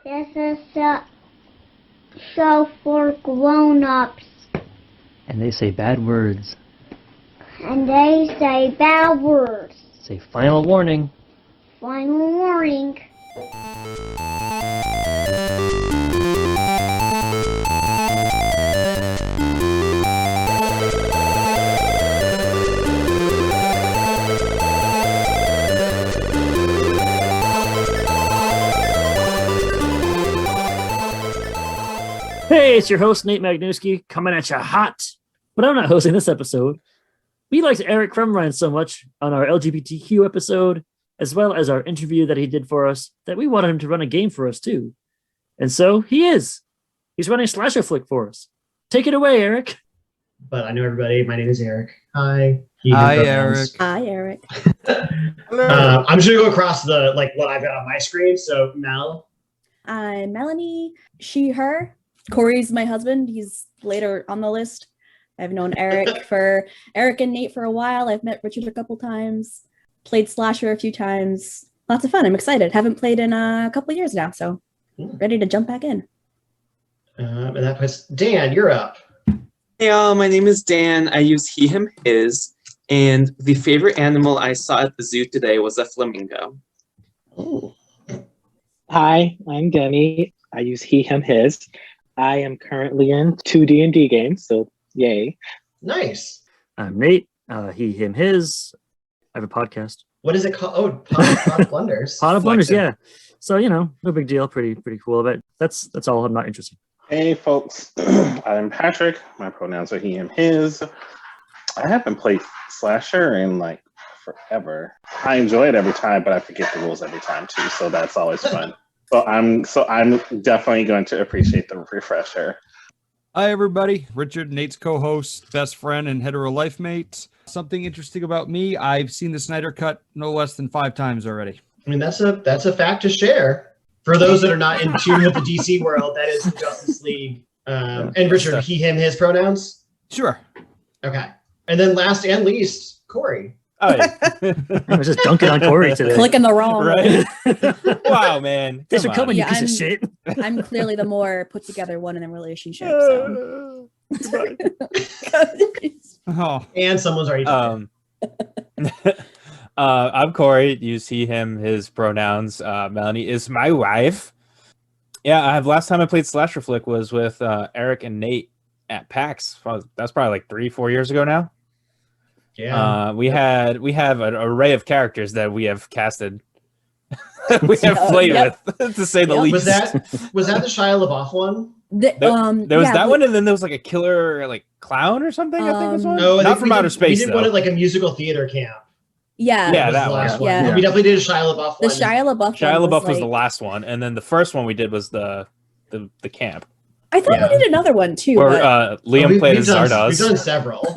This is a show for grown-ups. And they say bad words. And they say bad words. Say final warning. Final warning. Hey, it's your host, Nate Magnuski, coming at you hot. But I'm not hosting this episode. We liked Eric Crumrine so much on our LGBTQ episode, as well as our interview that he did for us, that we wanted him to run a game for us too. And so he is. He's running Slasher Flick for us. Take it away, Eric. But I know everybody. My name is Eric. Hi. Hi, Eric. Hi, Eric. I'm just going to go across the what I've got on my screen. So, Mel. I'm Melanie. She, her. Corey's my husband. He's later on the list. I've known Eric and Nate for a while. I've met Richard a couple times. Played Slasher a few times. Lots of fun. I'm excited. Haven't played in a couple of years now, so ready to jump back in. And that puts Dan. You're up. Hey, y'all. My name is Dan. I use he, him, his. And the favorite animal I saw at the zoo today was a flamingo. Oh. Hi, I'm Demi. I use he, him, his. I am currently in 2 D&D games, so yay. Nice. I'm Nate. He, him, his. I have a podcast. What is it called? Oh, Pot of Blunders. Pot of Blunders, yeah. So, no big deal. Pretty cool. But that's all. I'm not interested. Hey, folks. I'm Patrick. My pronouns are he, him, his. I haven't played Slasher in forever. I enjoy it every time, but I forget the rules every time too. So that's always fun. So I'm definitely going to appreciate the refresher. Hi, everybody. Richard, Nate's co-host, best friend, and hetero life mate. Something interesting about me, I've seen the Snyder Cut no less than 5 times already. I mean, that's a fact to share. For those that are not in tune with the DC world, that is the Justice League. And Richard, he, him, his pronouns? Sure. Okay. And then last and least, Corey. Oh, yeah. I was just dunking on Corey today. Clicking the wrong right? Wow, man. Thanks for coming, you piece of shit. I'm clearly the more put together one in a relationship. So. Oh. And someone's already I'm Corey. Use he, him, his pronouns. Melanie is my wife. Yeah, last time I played Slasher Flick was with Eric and Nate at PAX. That's probably 3-4 years ago now. Yeah. We have an array of characters that we have casted. We have played with, to say the least. Was that the Shia LaBeouf one? There was that one, and then there was a killer clown or something. I think was one. No, not from outer space. We did one at a musical theater camp. Yeah, that one. Yeah. We definitely did a Shia LaBeouf one. The Shia LaBeuf was the last one, and then the first one we did was the camp. I thought we did another one too. Where Liam played as Zardoz. We've done several.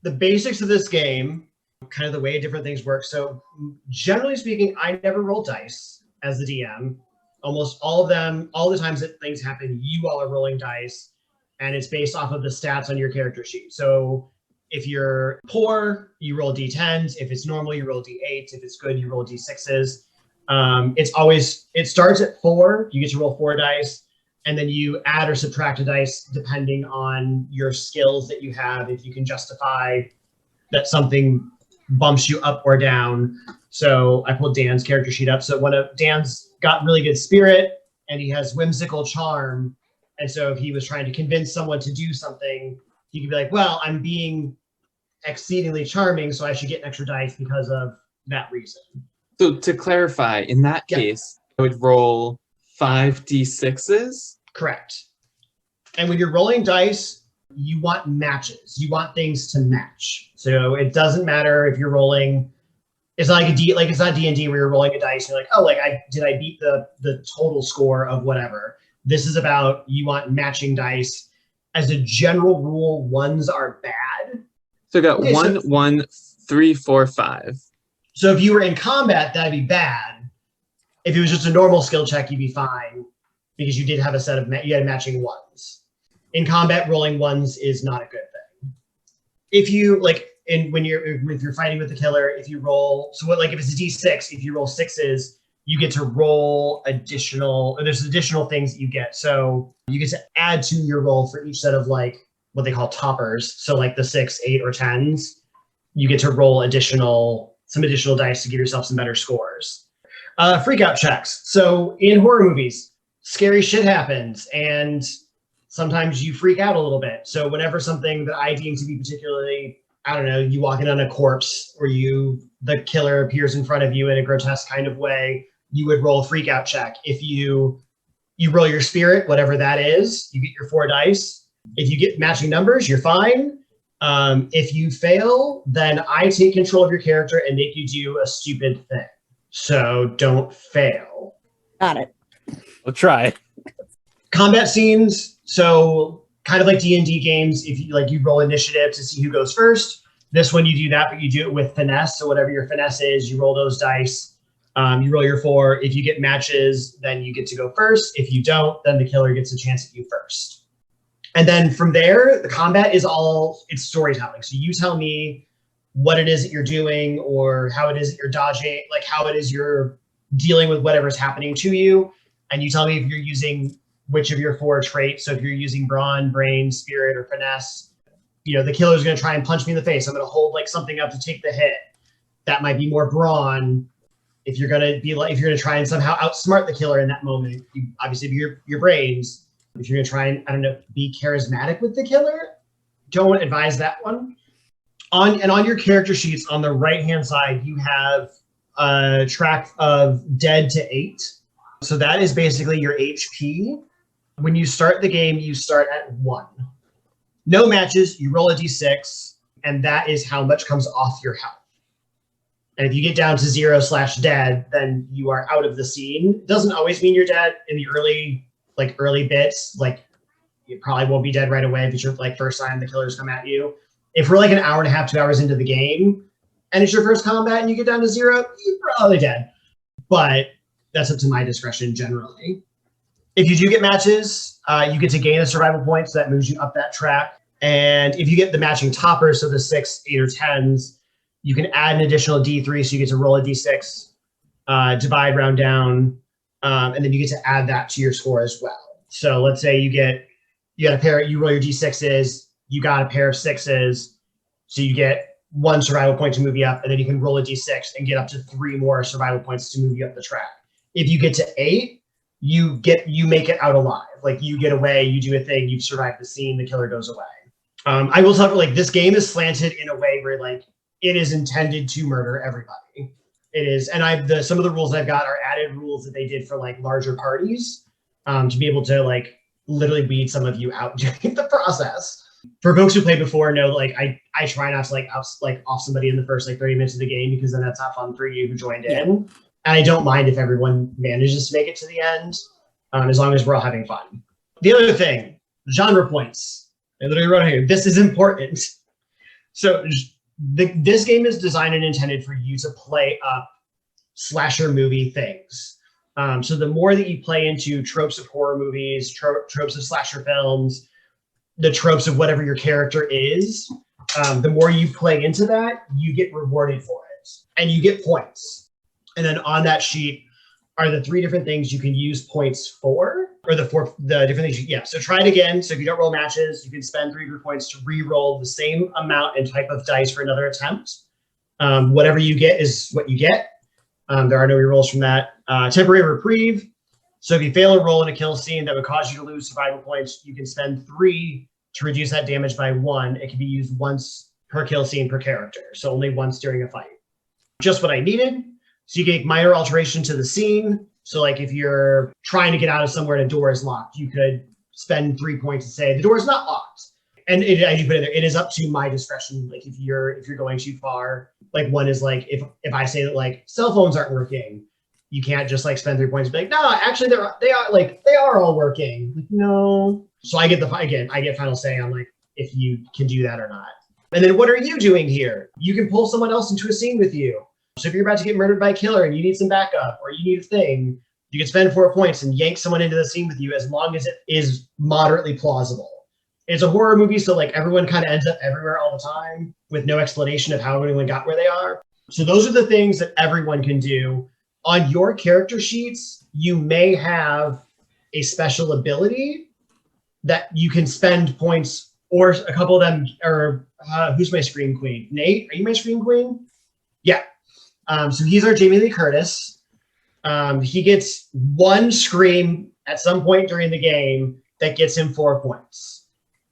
The basics of this game, kind of the way different things work. So generally speaking, I never roll dice as the DM. Almost all of them, all the times that things happen, you all are rolling dice, and it's based off of the stats on your character sheet. So if you're poor, you roll D10s. If it's normal, you roll D8s. If it's good, you roll D6s. It starts at 4. You get to roll 4 dice. And then you add or subtract a dice depending on your skills that you have, if you can justify that something bumps you up or down. So I pulled Dan's character sheet up. So Dan's got really good spirit, and he has whimsical charm. And so if he was trying to convince someone to do something, he could be like, well, I'm being exceedingly charming, so I should get an extra dice because of that reason. So to clarify, in that case, I would roll 5d6s? Correct. And when you're rolling dice, you want matches. You want things to match. So it doesn't matter if you're rolling. It's not it's not D&D where you're rolling a dice and you're like, did I beat the total score of whatever? This is about, you want matching dice. As a general rule, 1s are bad. So I got 1, 3, 4, 5. So if you were in combat, that'd be bad. If it was just a normal skill check, you'd be fine, because you did have a set of you had matching 1s. In combat, rolling 1s is not a good thing. If you if you're fighting with the killer, if you roll if it's a D6, if you roll 6s, you get to roll there's additional things that you get. So you get to add to your roll for each set of like what they call toppers. So like the 6, 8, or 10s, you get to roll some additional dice to give yourself some better scores. Freak out checks. So in horror movies, scary shit happens and sometimes you freak out a little bit. So whenever something that I deem to be particularly, I don't know, you walking on a corpse or the killer appears in front of you in a grotesque kind of way, you would roll a freak out check. If you roll your spirit, whatever that is, you get your 4 dice. If you get matching numbers, you're fine. If you fail, then I take control of your character and make you do a stupid thing. So don't fail. Got it. We'll try. Combat scenes. So kind of like D&D games, if you roll initiative to see who goes first. This one you do that, but you do it with finesse. So whatever your finesse is, you roll those dice. You roll your 4. If you get matches, then you get to go first. If you don't, then the killer gets a chance at you first. And then from there, the combat is it's storytelling. So you tell me what it is that you're doing or how it is that you're dodging, like how it is you're dealing with whatever's happening to you. And you tell me if you're using which of your 4 traits. So if you're using brawn, brain, spirit, or finesse, the killer's going to try and punch me in the face. I'm going to hold like something up to take the hit. That might be more brawn. If you're going to try and somehow outsmart the killer in that moment, you obviously your brains. If you're going to try and, I don't know, be charismatic with the killer, don't advise that one. On your character sheets on the right-hand side, you have a track of dead to 8. So that is basically your HP. When you start the game, you start at 1. No matches, you roll a d6, and that is how much comes off your health. And if you get down to 0/dead, then you are out of the scene. It doesn't always mean you're dead. In the early bits, like you probably won't be dead right away if it's your first time the killers come at you. If we're like an hour and a half, 2 hours into the game, and it's your first combat and you get down to 0, you're probably dead. But that's up to my discretion generally. If you do get matches, you get to gain a survival point, so that moves you up that track. And if you get the matching toppers, so the 6, 8, or 10s, you can add an additional D3, so you get to roll a D6, divide, round down, and then you get to add that to your score as well. So let's say you got a pair, you roll your D6s, you got a pair of 6s, so you get 1 survival point to move you up, and then you can roll a D6 and get up to 3 more survival points to move you up the track. If you get to 8, you make it out alive. Like you get away, you do a thing, you've survived the scene, the killer goes away. I will tell you, this game is slanted in a way where it is intended to murder everybody. It is, and some of the rules I've got are added rules that they did for larger parties, to be able to literally weed some of you out during the process. For folks who played before, know I try not to off somebody in the first 30 minutes of the game, because then that's not fun for you who joined in. And I don't mind if everyone manages to make it to the end, as long as we're all having fun. The other thing, genre points. I literally wrote here, this is important. So this game is designed and intended for you to play up slasher movie things. So the more that you play into tropes of horror movies, tropes of slasher films, the tropes of whatever your character is, the more you play into that, you get rewarded for it. And you get points. And then on that sheet are the 3 different things you can use points for, or the different things. So try it again. So if you don't roll matches, you can spend 3 of your points to re-roll the same amount and type of dice for another attempt. Whatever you get is what you get. There are no re-rolls from that. Temporary reprieve. So if you fail a roll in a kill scene that would cause you to lose survival points, you can spend 3 to reduce that damage by 1. It can be used once per kill scene per character, so only once during a fight. Just what I needed. So you can make minor alteration to the scene. So if you're trying to get out of somewhere and a door is locked, you could spend 3 points to say the door is not locked. And as you put it there, it is up to my discretion. If you're going too far, one is if I say that cell phones aren't working, you can't just spend 3 points and be no, actually they are all working. No. So I get final say on if you can do that or not. And then what are you doing here? You can pull someone else into a scene with you. So if you're about to get murdered by a killer and you need some backup or you need a thing, you can spend 4 points and yank someone into the scene with you as long as it is moderately plausible. It's a horror movie, so everyone kind of ends up everywhere all the time with no explanation of how anyone got where they are. So those are the things that everyone can do. on your character sheets, you may have a special ability that you can spend points, or a couple of them, or who's my Scream Queen? Nate, are you my Scream Queen? Yeah. So he's our Jamie Lee Curtis. He gets one scream at some point during the game that gets him 4 points.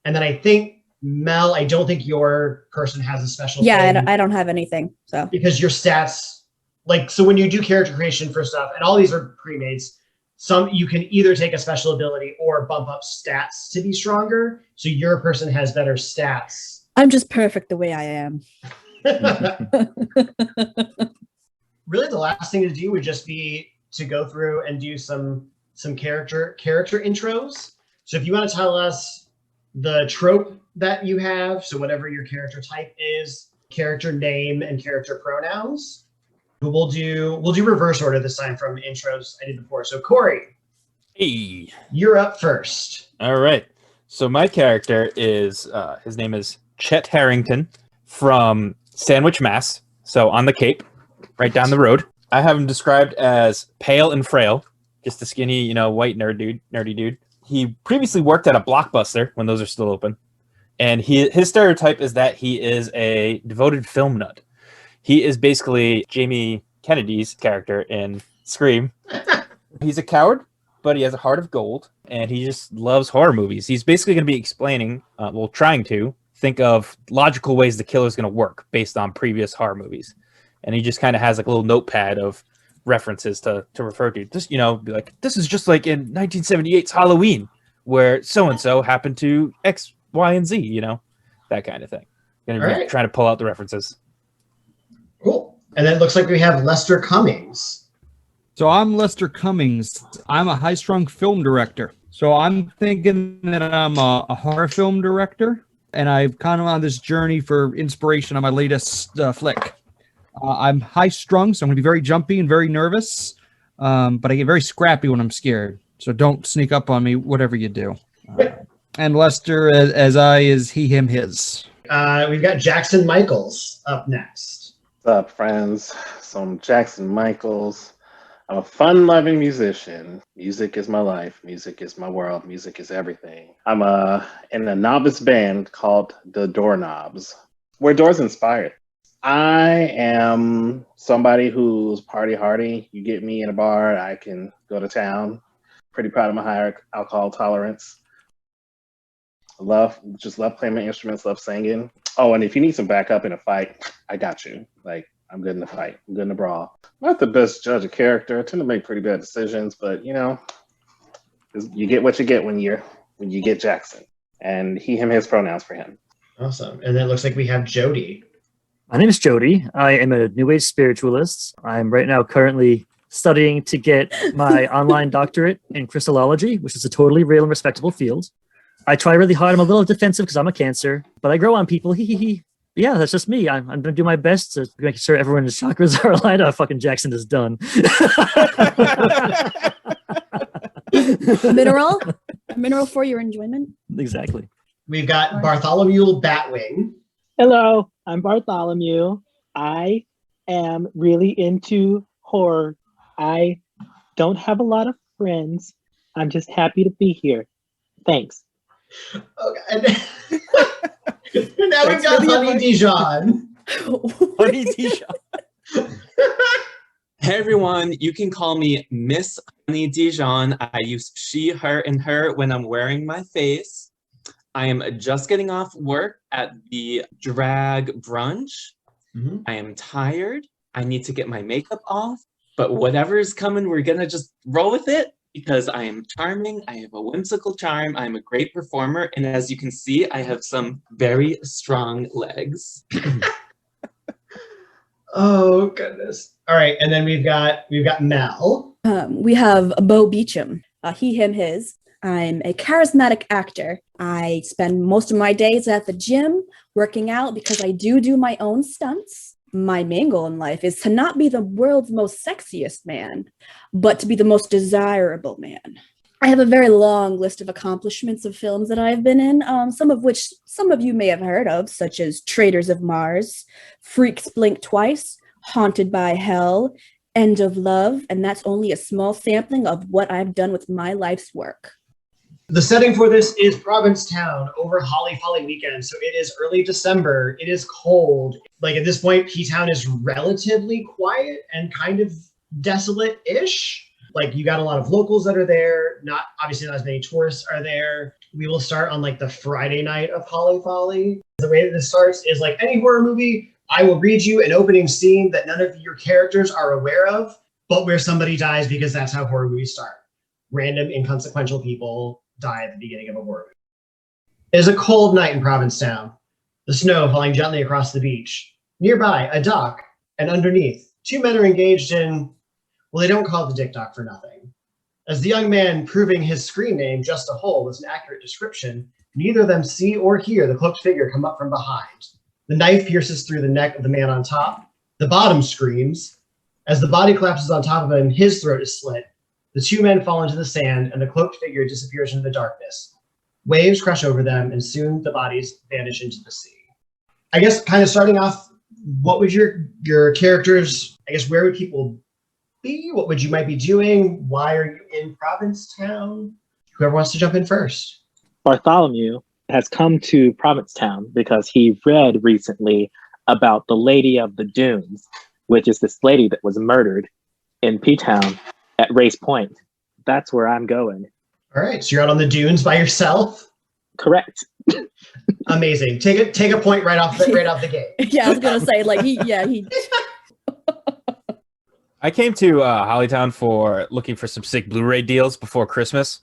And then I think, Mel, I don't think your person has a special thing. I don't have anything. So because your stats, like, so when you do character creation for stuff, and all these are pre-mades, some you can either take a special ability or bump up stats to be stronger. So your person has better stats. I'm just perfect the way I am. Really, the last thing to do would just be to go through and do some character intros. So if you want to tell us the trope that you have, so whatever your character type is, character name and character pronouns. But we'll do reverse order this time from intros I did before. So Corey, Hey. you're up first. All right. So my character is his name is Chet Harrington from Sandwich, Mass. So on the Cape, right down the road. I have him described as pale and frail, just a skinny, white nerdy dude. He previously worked at a Blockbuster when those are still open. And his stereotype is that he is a devoted film nut. He is basically Jamie Kennedy's character in Scream. He's a coward, but he has a heart of gold, and he just loves horror movies. He's basically going to be explaining, trying to think of logical ways the killer's going to work based on previous horror movies. And he just kind of has like a little notepad of references to refer to. Just, be like, this is just like in 1978's Halloween, where so-and-so happened to X, Y, and Z, that kind of thing. Going to be trying to pull out the references. Cool. And then it looks like we have Lester Cummings. So I'm Lester Cummings. I'm a high-strung film director. So I'm thinking that I'm a horror film director, and I'm kind of on this journey for inspiration on my latest flick. I'm high-strung, so I'm going to be very jumpy and very nervous, but I get very scrappy when I'm scared. So don't sneak up on me, whatever you do. And Lester, as I, is he, him, his. We've got Jackson Michaels up next. What's up, friends? So I'm Jackson Michaels. I'm a fun-loving musician. Music is my life. Music is my world. Music is everything. I'm in a novice band called The Doorknobs. We're Doors inspired. I am somebody who's party hardy. You get me in a bar, I can go to town. Pretty proud of my high alcohol tolerance. Love playing my instruments, love singing. Oh, and if you need some backup in a fight, I got you. Like, I'm good in the fight. I'm good in the brawl. Not the best judge of character. I tend to make pretty bad decisions, but you get what you get when you get Jackson. And he, him, his pronouns for him. Awesome. And then it looks like we have Jody. My name is Jody. I am a New Age spiritualist. I'm right now currently studying to get my online doctorate in crystallology, which is a totally real and respectable field. I try really hard. I'm a little defensive because I'm a Cancer, but I grow on people. Yeah, that's just me. I'm going to do my best to make sure everyone's chakras are aligned. Oh, fucking Jackson is done. Mineral for your enjoyment. Exactly. We've got Bartholomew Batwing. Hello, I'm Bartholomew. I am really into horror. I don't have a lot of friends. I'm just happy to be here. Thanks. Okay. And now we've got Honey Dijon. Honey Dijon. Hey everyone, you can call me Miss Honey Dijon. I use she, her, and her when I'm wearing my face. I am just getting off work at the drag brunch. Mm-hmm. I am tired. I need to get my makeup off, but whatever is coming, we're gonna just roll with it because I am charming. I have a whimsical charm. I'm a great performer. And as you can see, I have some very strong legs. Oh goodness. All right. And then we've got Mel. We have Bo Beecham, he, him, his. I'm a charismatic actor. I spend most of my days at the gym working out because I do my own stunts. My main goal in life is to not be the world's most sexiest man, but to be the most desirable man. I have a very long list of accomplishments of films that I've been in, some of which some of you may have heard of, such as Traders of Mars, Freaks Blink Twice, Haunted by Hell, end of love, and that's only a small sampling of what I've done with my life's work. The setting for this is Provincetown over Holly Folly weekend. So it is early December. It is cold. Like at this point, P-Town is relatively quiet and kind of desolate-ish. Like you got a lot of locals that are there. Obviously not as many tourists are there. We will start on like the Friday night of Holly Folly. The way that this starts is like any horror movie. I will read you an opening scene that none of your characters are aware of, but where somebody dies, because that's how horror movies start. Random, inconsequential people die at the beginning of a horror movie. It is a cold night in Provincetown. The snow falling gently across the beach. Nearby, a dock, and underneath, two men are engaged in, well, they don't call it the dick dock for nothing. As the young man proving his screen name, Just a Hole, was an accurate description, neither of them see or hear the cloaked figure come up from behind. The knife pierces through the neck of the man on top. The bottom screams. As the body collapses on top of him, his throat is slit. The two men fall into the sand, and the cloaked figure disappears into the darkness. Waves crash over them, and soon the bodies vanish into the sea. I guess kind of starting off, what would your characters, I guess, where would people be? What would you might be doing? Why are you in Provincetown? Whoever wants to jump in first. Bartholomew has come to Provincetown because he read recently about the Lady of the Dunes, which is this lady that was murdered in P-Town at Race Point. That's where I'm going. All right, so you're out on the dunes by yourself? Correct. Amazing. Take a point right off the gate. Yeah, I was gonna say like he. I came to Hollytown for looking for some sick Blu-ray deals before Christmas.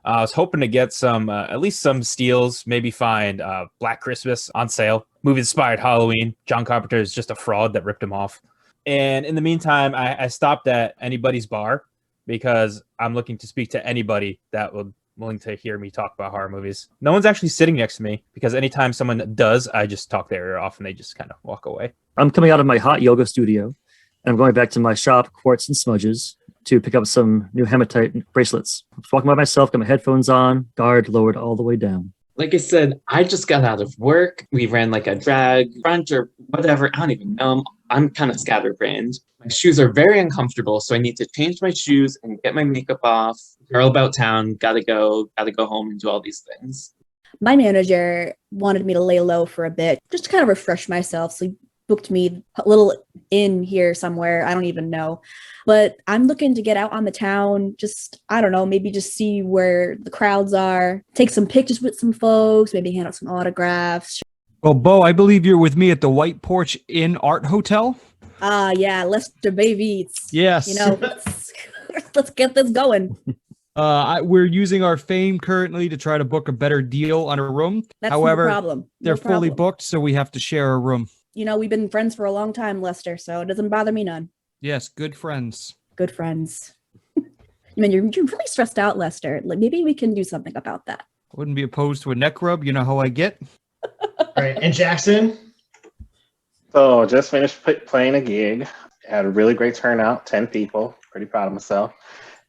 I was hoping to get some, at least some steals, maybe find Black Christmas on sale. Movie-inspired Halloween. John Carpenter is just a fraud that ripped him off. And in the meantime, I stopped at anybody's bar because I'm looking to speak to anybody that would willing to hear me talk about horror movies. No one's actually sitting next to me because anytime someone does, I just talk their ear off and they just kind of walk away. I'm coming out of my hot yoga studio and I'm going back to my shop, Quartz and Smudges, to pick up some new hematite bracelets. I'm walking by myself, got my headphones on, guard lowered all the way down. Like I said, I just got out of work. We ran like a drag brunch or whatever. I don't even know. I'm kind of scatterbrained. My shoes are very uncomfortable, so I need to change my shoes and get my makeup off. Girl about town, gotta go home and do all these things. My manager wanted me to lay low for a bit, just to kind of refresh myself. So he booked me a little inn here somewhere. I don't even know. But I'm looking to get out on the town, just, I don't know, maybe just see where the crowds are, take some pictures with some folks, maybe hand out some autographs. Well, Bo, I believe you're with me at the White Porch Inn Art Hotel. Yeah, Lester Bayveets. Yes. You know, let's get this going. We're using our fame currently to try to book a better deal on a room. That's However, no problem. they're fully booked, so we have to share a room. You know, we've been friends for a long time, Lester, so it doesn't bother me none. Yes, good friends. Good friends. You're really stressed out, Lester. Like, maybe we can do something about that. Wouldn't be opposed to a neck rub. You know how I get. All right, and Jackson? So just finished playing a gig. Had a really great turnout, 10 people. Pretty proud of myself.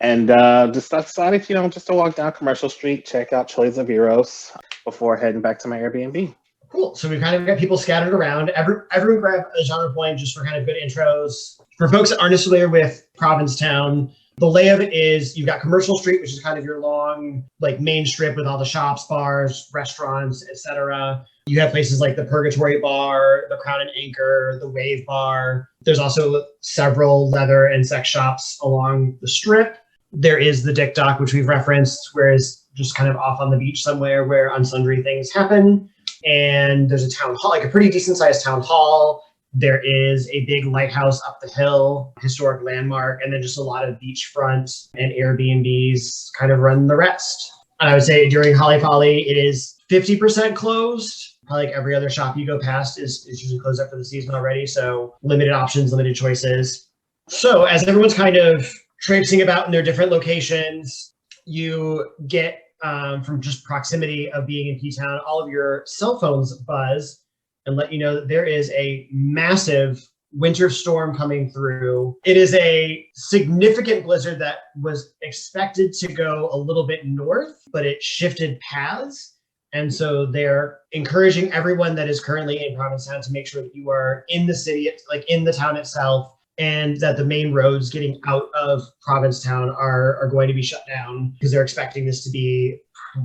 And just decided, just to walk down Commercial Street, check out Choice of Heroes before heading back to my Airbnb. Cool. So we've kind of got people scattered around. Everyone grab a genre point just for kind of good intros. For folks that aren't as familiar with Provincetown, the lay of it is you've got Commercial Street, which is kind of your long, like, main strip with all the shops, bars, restaurants, etc. You have places like the Purgatory Bar, the Crown and Anchor, the Wave Bar. There's also several leather and sex shops along the strip. There is the Dick Dock, which we've referenced, whereas just kind of off on the beach somewhere where unsundry things happen. And there's a town hall, like a pretty decent sized town hall. There is a big lighthouse up the hill, historic landmark, and then just a lot of beachfront and Airbnbs kind of run the rest. And I would say during Holly Folly, it is 50% closed. Probably like every other shop you go past is usually closed up for the season already. So limited options, limited choices. So as everyone's kind of traipsing about in their different locations, you get from just proximity of being in P-Town, all of your cell phones buzz and let you know that there is a massive winter storm coming through. It is a significant blizzard that was expected to go a little bit north, but it shifted paths. And so they're encouraging everyone that is currently in Provincetown to make sure that you are in the city, like in the town itself, and that the main roads getting out of Provincetown are going to be shut down because they're expecting this to be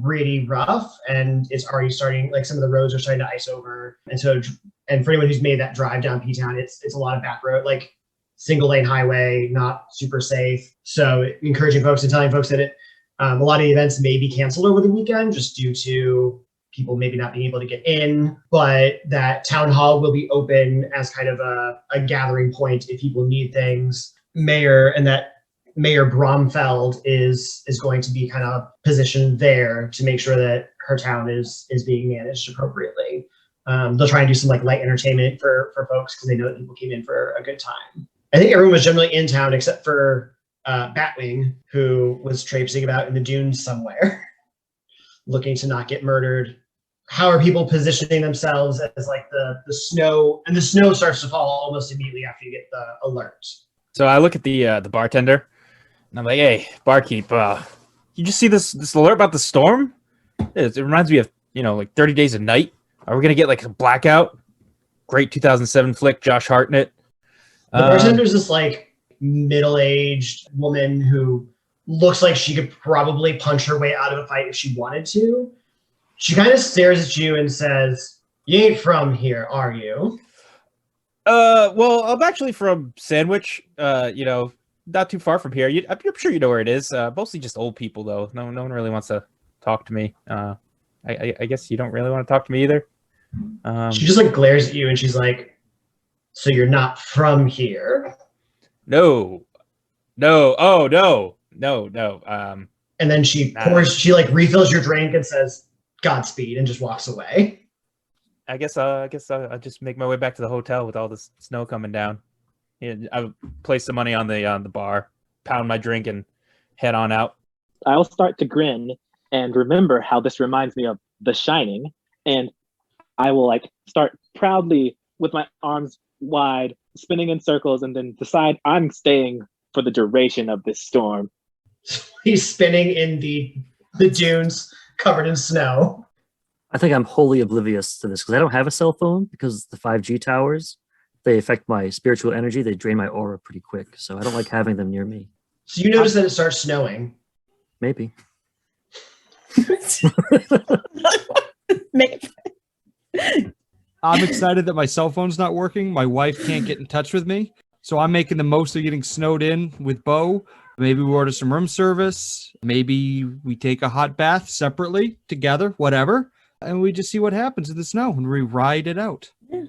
pretty rough, and it's already starting, like some of the roads are starting to ice over. And so, and for anyone who's made that drive down P-Town, it's a lot of back road, like single lane highway, not super safe. So encouraging folks and telling folks that a lot of the events may be canceled over the weekend just due to people maybe not being able to get in, but that town hall will be open as kind of a gathering point if people need things. Mayor Bromfeld is going to be kind of positioned there to make sure that her town is being managed appropriately. They'll try and do some like light entertainment for folks because they know that people came in for a good time. I think everyone was generally in town except for Batwing, who was traipsing about in the dunes somewhere, looking to not get murdered. How are people positioning themselves as like the snow, and the snow starts to fall almost immediately after you get the alert? So I look at the bartender, and I'm like, "Hey, barkeep, you just see this alert about the storm? It reminds me of like 30 Days a Night. Are we gonna get like a blackout? Great 2007 flick, Josh Hartnett." The bartender's this like middle-aged woman who looks like she could probably punch her way out of a fight if she wanted to. She kind of stares at you and says, "You ain't from here, are you?" Well, I'm actually from Sandwich. Not too far from here. I'm sure you know where it is. Mostly just old people, though. No one really wants to talk to me. I guess you don't really want to talk to me either. She just like glares at you and she's like, "So you're not from here?" No. Oh, no. And then she like refills your drink and says, "Godspeed," and just walks away. I guess I'll just make my way back to the hotel with all this snow coming down. Yeah, I'll place some money on the bar, pound my drink, and head on out. I'll start to grin and remember how this reminds me of The Shining, and I will like start proudly with my arms wide, spinning in circles, and then decide I'm staying for the duration of this storm. He's spinning in the dunes covered in snow. I think I'm wholly oblivious to this because I don't have a cell phone because the 5G towers, they affect my spiritual energy. They drain my aura pretty quick. So I don't like having them near me. So you notice that it starts snowing. Maybe. I'm excited that my cell phone's not working. My wife can't get in touch with me. So I'm making the most of getting snowed in with Bo. Maybe we order some room service. Maybe we take a hot bath separately, together, whatever. And we just see what happens in the snow and we ride it out. Yeah.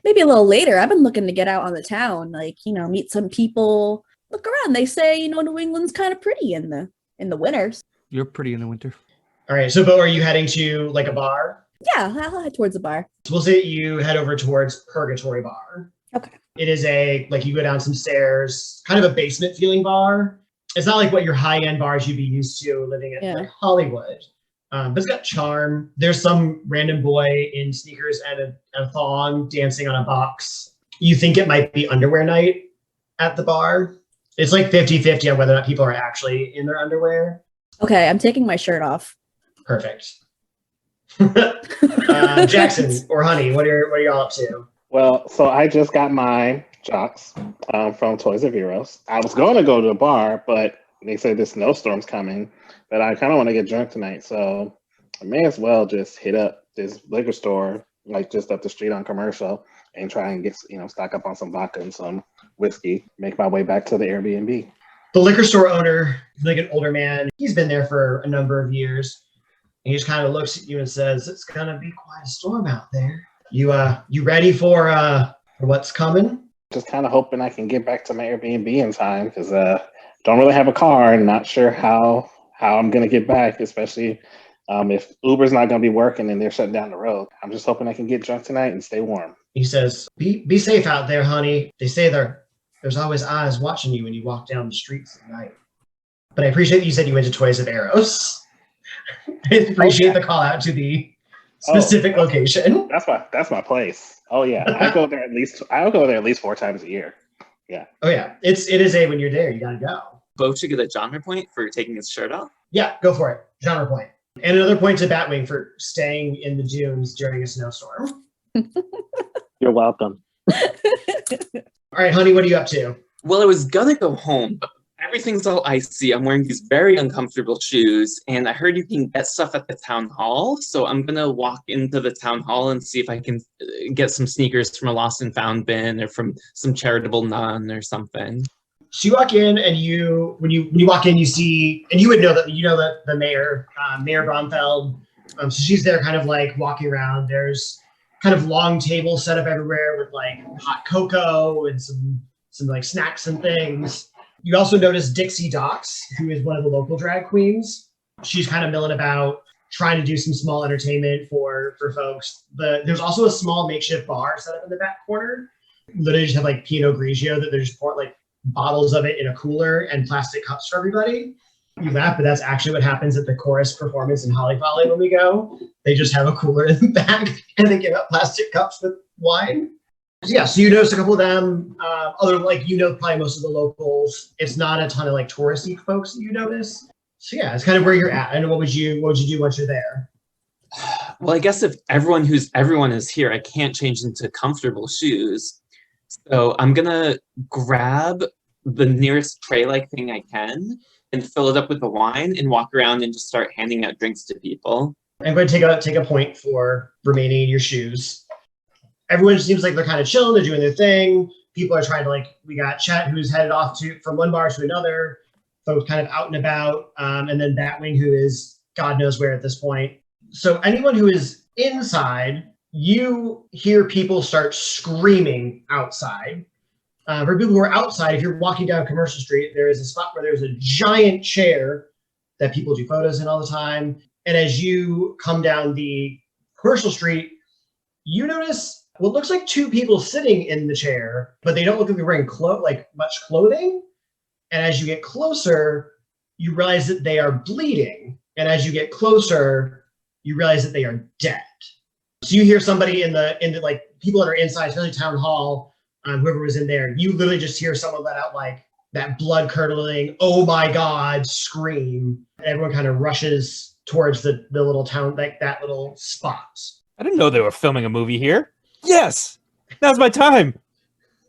Maybe a little later. I've been looking to get out on the town, meet some people, look around. They say, New England's kind of pretty in the winters. You're pretty in the winter. All right. So, Bo, are you heading to like a bar? Yeah, I'll head towards the bar. So we'll say that you head over towards Purgatory Bar. Okay. It is you go down some stairs, kind of a basement feeling bar. It's not like what your high-end bars you'd be used to living in like Hollywood. But it's got charm. There's some random boy in sneakers and a thong dancing on a box. You think it might be underwear night at the bar. It's like 50-50 on whether or not people are actually in their underwear. Okay, I'm taking my shirt off. Perfect. Jackson or Honey, what are y'all up to? Well, so I just got my jocks from Toys of Heroes. I was going to go to a bar, but they say this snowstorm's coming, but I kind of want to get drunk tonight. So I may as well just hit up this liquor store, like just up the street on Commercial, and try and get, stock up on some vodka and some whiskey, make my way back to the Airbnb. The liquor store owner, like an older man, he's been there for a number of years. And he just kind of looks at you and says, "It's going to be quite a storm out there. You ready for what's coming?" Just kind of hoping I can get back to my Airbnb in time because don't really have a car and not sure how I'm going to get back, especially if Uber's not going to be working and they're shutting down the road. I'm just hoping I can get drunk tonight and stay warm. He says, be safe out there, honey. They say there's always eyes watching you when you walk down the streets at night. But I appreciate that you said you went to Toys of Arrows. I appreciate the call out to the specific location. That's my place. Oh yeah, I'll go there at least 4 times a year. Yeah. Oh yeah, it is when you're there, you gotta go. Bo should get a genre point for taking his shirt off. Yeah, go for it. Genre point. And another point to Batwing for staying in the dunes during a snowstorm. You're welcome. All All right, honey, what are you up to? Well, I was gonna go home, but everything's all icy. I'm wearing these very uncomfortable shoes, and I heard you can get stuff at the town hall. So I'm gonna walk into the town hall and see if I can get some sneakers from a lost and found bin or from some charitable nun or something. So you walk in, and when you walk in, you see, and you would know that the mayor, Mayor Bromfeld. So she's there, kind of like walking around. There's kind of long tables set up everywhere with like hot cocoa and some like snacks and things. You also notice Dixie Docks, who is one of the local drag queens. She's kind of milling about, trying to do some small entertainment for folks. There's also a small makeshift bar set up in the back corner. Literally just have like Pinot Grigio that they're just pouring like bottles of it in a cooler and plastic cups for everybody. You laugh, but that's actually what happens at the chorus performance in Holly Folly when we go. They just have a cooler in the back and they give out plastic cups with wine. Yeah, so you notice a couple of them. Other probably most of the locals. It's not a ton of like touristy folks that you notice. So yeah, it's kind of where you're at. And what would you do once you're there? Well, I guess if everyone is here, I can't change into comfortable shoes. So I'm gonna grab the nearest tray-like thing I can and fill it up with the wine and walk around and just start handing out drinks to people. I'm going to take a point for remaining in your shoes. Everyone seems like they're kind of chilling. They're doing their thing. People are trying to we got Chet, who's headed off from one bar to another. Folks kind of out and about. And then Batwing, who is God knows where at this point. So anyone who is inside, you hear people start screaming outside. For people who are outside, if you're walking down Commercial Street, there is a spot where there's a giant chair that people do photos in all the time. And as you come down the Commercial Street, you notice what looks like two people sitting in the chair, but they don't look like they're wearing much clothing. And as you get closer, you realize that they are bleeding. And as you get closer, you realize that they are dead. So you hear somebody in the people that are inside, especially town hall, whoever was in there, you literally just hear someone let out like that blood curdling, oh my God, scream. And everyone kind of rushes towards the little town, like that little spot. I didn't know they were filming a movie here. Yes, now's my time.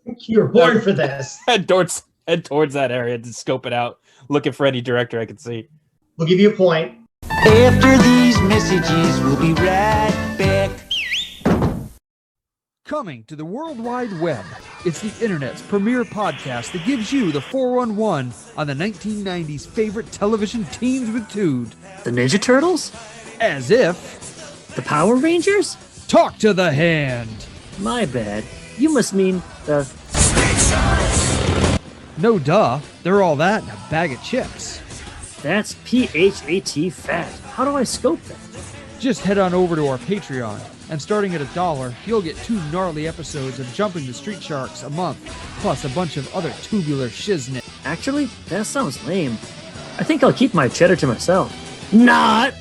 You were born for this. Head towards that area to scope it out, looking for any director I can see. We'll give you a point. After these messages, we'll be right back. Coming to the World Wide Web, it's the internet's premier podcast that gives you the 411 on the 1990s favorite television teens with Tood. The Ninja Turtles? As if... The Power Rangers? Talk to the hand! My bad. You must mean the... No duh, they're all that in a bag of chips. That's PHAT fat. How do I scope that? Just head on over to our Patreon, and starting at $1, you'll get 2 gnarly episodes of Jumping the Street Sharks a month, plus a bunch of other tubular shiznit. Actually, that sounds lame. I think I'll keep my cheddar to myself. Not!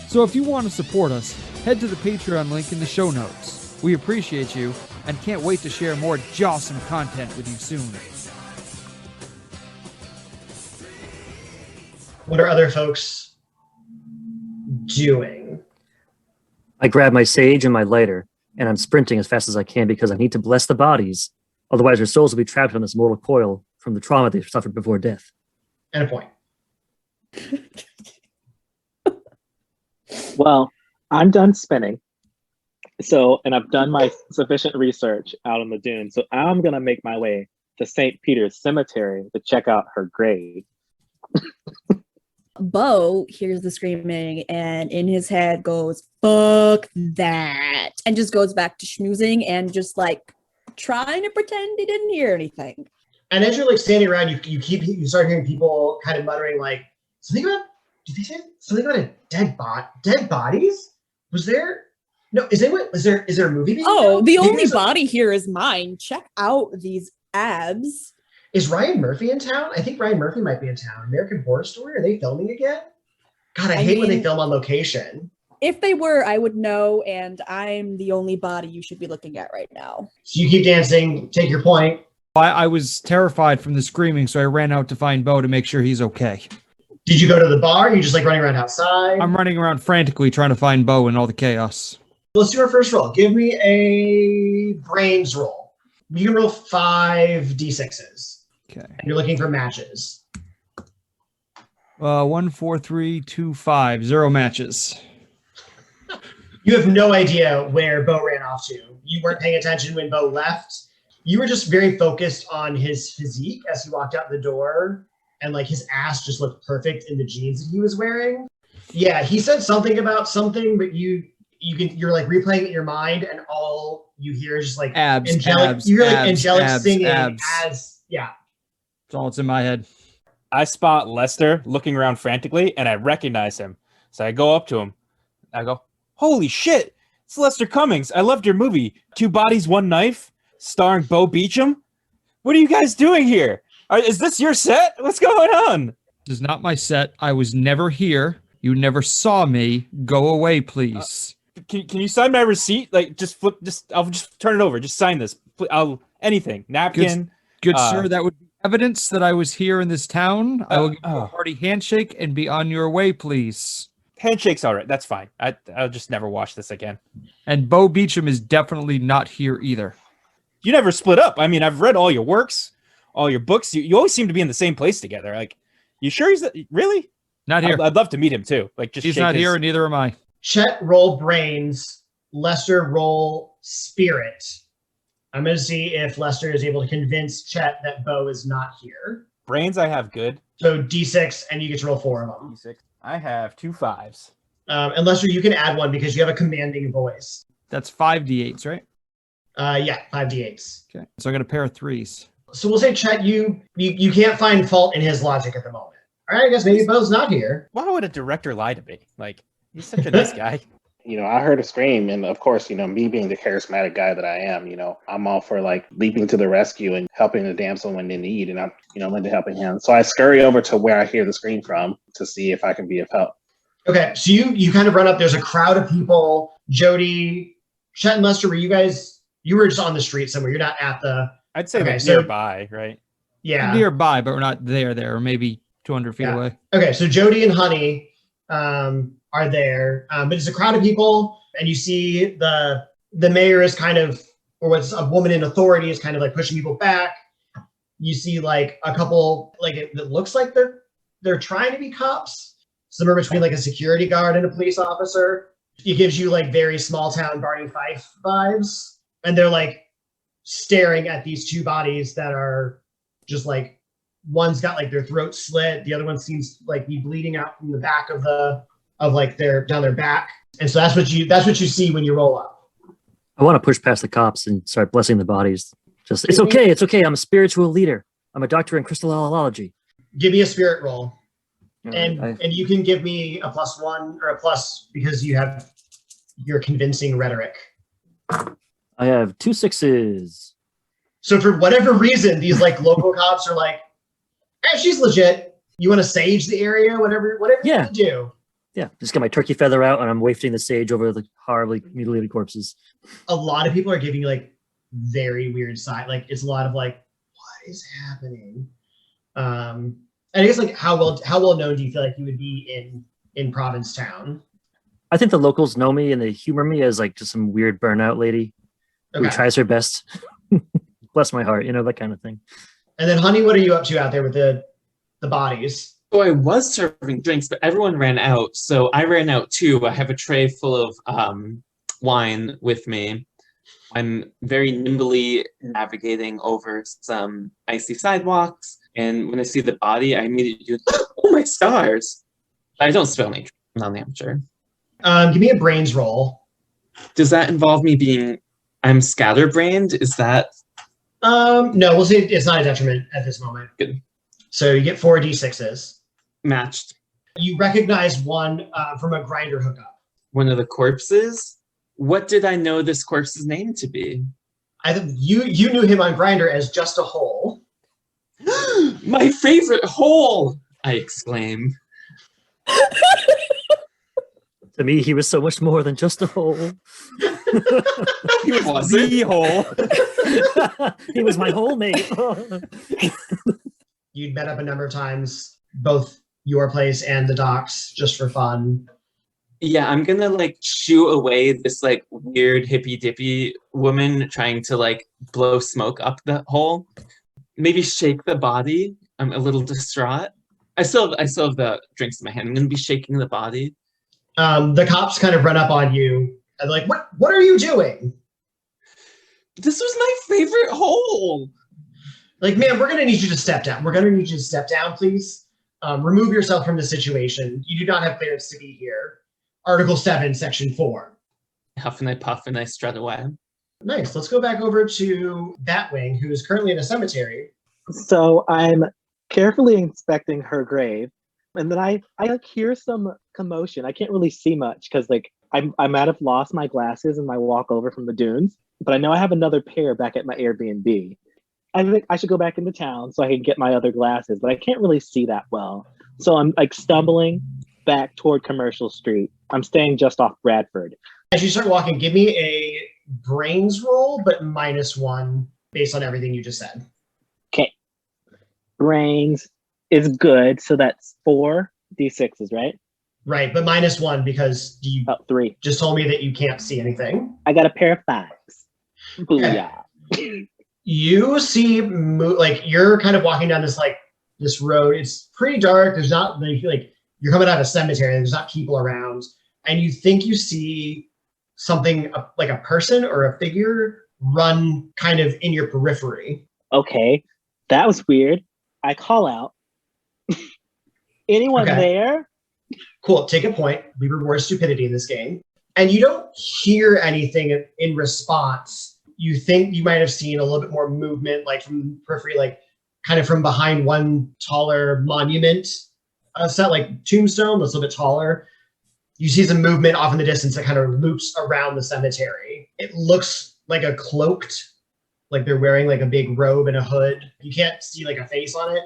So if you want to support us, head to the Patreon link in the show notes. We appreciate you, and can't wait to share more jawsome content with you soon. What are other folks doing? I grab my sage and my lighter, and I'm sprinting as fast as I can because I need to bless the bodies. Otherwise, their souls will be trapped on this mortal coil from the trauma they suffered before death. And a point. Well, I'm done spinning. And I've done my sufficient research out on the dune. So I'm going to make my way to St. Peter's Cemetery to check out her grave. Bo hears the screaming and in his head goes, fuck that, and just goes back to schmoozing and just like trying to pretend he didn't hear anything. And as you're standing around, you start hearing people kind of muttering something about, did they say something about a dead bodies? Was there? No, is there a movie being filmed? The Maybe only body here is mine. Check out these abs. Is Ryan Murphy in town? I think Ryan Murphy might be in town. American Horror Story? Are they filming again? God, I hate when they film on location. If they were, I would know, and I'm the only body you should be looking at right now. So you keep dancing, take your point. I was terrified from the screaming, so I ran out to find Bo to make sure he's okay. Did you go to the bar? You just running around outside? I'm running around frantically trying to find Bo in all the chaos. Let's do our first roll. Give me a brains roll. You can roll 5 d6s. Okay. And you're looking for matches. 1, 4, 3, 2, 5. 0 matches. You have no idea where Bo ran off to. You weren't paying attention when Bo left. You were just very focused on his physique as he walked out the door, and like his ass just looked perfect in the jeans that he was wearing. Yeah, he said something about something, but you're like replaying it in your mind, and all you hear is just like abs, angelic. abs, You hear like abs, angelic abs, singing abs. as yeah. That's all that's in my head. I spot Lester looking around frantically, and I recognize him. So I go up to him. I go, "Holy shit! It's Lester Cummings. I loved your movie, 2 Bodies, 1 Knife, starring Bo Beecham. What are you guys doing here? Is this your set? What's going on?" This is not my set. I was never here. You never saw me. Go away, please. Can you sign my receipt? Like, I'll just turn it over. Just sign this. Anything. Napkin. Good sir, that would be evidence that I was here in this town. I will give you a hearty handshake and be on your way, please. Handshake's all right. That's fine. I'll just never watch this again. And Bo Beecham is definitely not here either. You never split up. I mean, I've read all your works, all your books. You always seem to be in the same place together. Like, you sure he's really? Not here. I'd love to meet him too. Like, just he's not here, and neither am I. Chet, roll brains. Lester, roll spirit. I'm going to see if Lester is able to convince Chet that Bo is not here. Brains, I have good. So D6, and you get to roll 4 of them. D6. I have 2 5s. And Lester, you can add 1 because you have a commanding voice. That's 5 d8s, right? Yeah, 5 d8s. Okay. So I got a pair of 3s. So we'll say, Chet, you can't find fault in his logic at the moment. All right, I guess maybe Bo's not here. Why would a director lie to me? Like, he's such a nice guy. I heard a scream, and of course, me being the charismatic guy that I am, I'm all for like leaping to the rescue and helping the damsel when they need, and I'm, lend a helping hand. So I scurry over to where I hear the scream from to see if I can be of help. Okay, so you kind of run up. There's a crowd of people. Jody, Chet, and Lester, you were just on the street somewhere. You're not at the. I'd say like nearby, right? Yeah, nearby, but we're not there. Maybe 200 feet away. Okay, so Jody and Honey are there, but it's a crowd of people, and you see the mayor is kind of, or what's a woman in authority is kind of like pushing people back. You see like a couple, like it looks like they're trying to be cops, somewhere between like a security guard and a police officer. It gives you like very small town Barney Fife vibes, and they're like staring at these 2 bodies that are just like, one's got like their throat slit, the other one seems like be bleeding out from the back of down their back, and so that's what you see when you roll up. I want to push past the cops and start blessing the bodies. Just it's okay. I'm a spiritual leader. I'm a doctor in crystallology. Give me a spirit roll, and you can give me a +1 or a plus because you have your convincing rhetoric. I have 2 6s. So for whatever reason, these like local cops are like, she's legit. You want to sage the area, whatever you want to do. Yeah, just got my turkey feather out and I'm wafting the sage over the horribly mutilated corpses. A lot of people are giving like very weird side. Like it's a lot of like, what is happening? And I guess like how well known do you feel like you would be in Provincetown? I think the locals know me and they humor me as like just some weird burnout lady who tries her best. Bless my heart, that kind of thing. And then, Honey, what are you up to out there with the bodies? So I was serving drinks, but everyone ran out. So I ran out too. I have a tray full of wine with me. I'm very nimbly navigating over some icy sidewalks. And when I see the body, I immediately do, oh my stars. I don't spell any. I'm not an amateur. Give me a brains roll. Does that involve me I'm scatterbrained? Is that? No, we'll see. It's not a detriment at this moment. Good. So you get 4 d6s. Matched. You recognize one from a grinder hookup. One of the corpses? What did I know this corpse's name to be? I think you knew him on Grindr as Just a Hole. My favorite hole! I exclaim. To me, he was so much more than just a hole. He was the hole. He was my whole mate. You'd met up a number of times, both your place and the docks, just for fun. Yeah, I'm gonna like shoo away this like weird hippy dippy woman trying to like blow smoke up the hole. Maybe shake the body. I'm a little distraught. I still have the drinks in my hand. I'm gonna be shaking the body. The cops kind of run up on you and like, what are you doing? This was my favorite hole. Like, man, we're gonna need you to step down. We're gonna need you to step down, please. Remove yourself from the situation. You do not have clearance to be here. Article 7, Section 4. Huff and I puff and I strut away. Nice. Let's go back over to Batwing, who is currently in a cemetery. So I'm carefully inspecting her grave, and then I like hear some commotion. I can't really see much because like I might have lost my glasses in my walk over from the dunes, but I know I have another pair back at my Airbnb. I think I should go back into town so I can get my other glasses, but I can't really see that well. So I'm like stumbling back toward Commercial Street. I'm staying just off Bradford. As you start walking, give me a brains roll, but -1 based on everything you just said. Okay. Brains is good, so that's 4 D6s, right? Right, but -1 because you 3. just told me that you can't see anything. I got a pair of 5s. Booyah. You see, like you're kind of walking down this road. It's pretty dark. There's not like you're coming out of a cemetery. There's not people around, and you think you see something like a person or a figure run kind of in your periphery. Okay, that was weird. I call out. Anyone there? Cool. Take a point. We reward stupidity in this game, and you don't hear anything in response. You think you might have seen a little bit more movement, like from the periphery, like kind of from behind one taller monument set, like tombstone that's a little bit taller. You see some movement off in the distance that kind of loops around the cemetery. It looks like a cloaked, like they're wearing like a big robe and a hood. You can't see like a face on it,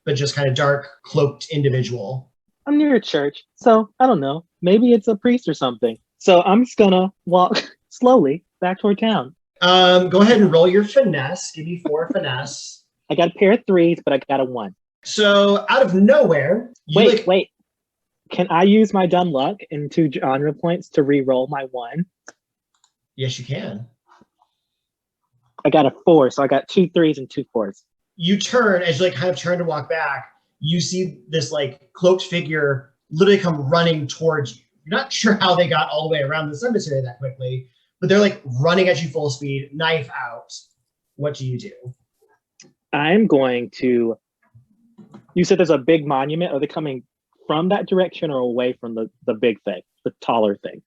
but just kind of dark, cloaked individual. I'm near a church, so I don't know. Maybe it's a priest or something. So I'm just gonna walk slowly back toward town. Go ahead and roll your finesse. Give me 4 finesse. I got a pair of 3s, but I got a 1. So out of nowhere, wait. Can I use my dumb luck and 2 genre points to re-roll my 1? Yes, you can. I got a 4, so I got 2 3s and 2 4s. You turn, as you like kind of turn to walk back, you see this like cloaked figure literally come running towards you. You're not sure how they got all the way around the cemetery that quickly, but they're like running at you full speed, knife out. What do you do? I'm going to... You said there's a big monument. Are they coming from that direction or away from the big thing, the taller thing?